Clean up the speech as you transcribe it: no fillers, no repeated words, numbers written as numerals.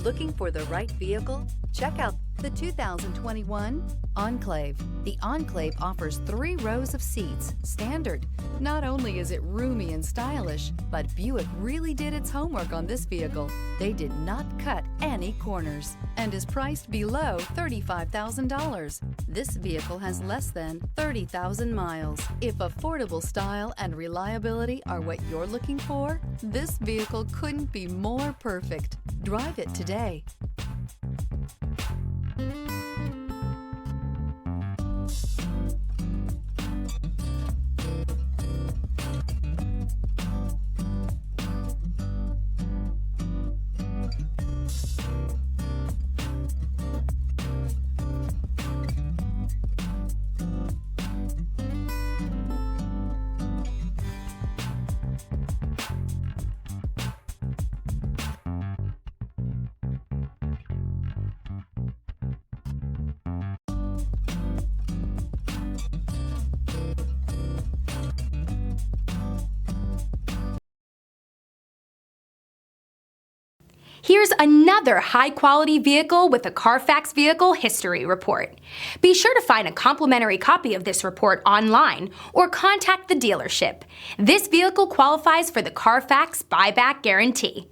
Looking for the right vehicle? Check out the 2021 Enclave. The Enclave offers 3 rows of seats, standard. Not only is it roomy and stylish, but Buick really did its homework on this vehicle. They did not cut any corners and is priced below $35,000. This vehicle has less than 30,000 miles. If affordable style and reliability are what you're looking for, this vehicle couldn't be more perfect. Drive it today. Here's another high-quality vehicle with a Carfax Vehicle History Report. Be sure to find a complimentary copy of this report online or contact the dealership. This vehicle qualifies for the Carfax Buyback Guarantee.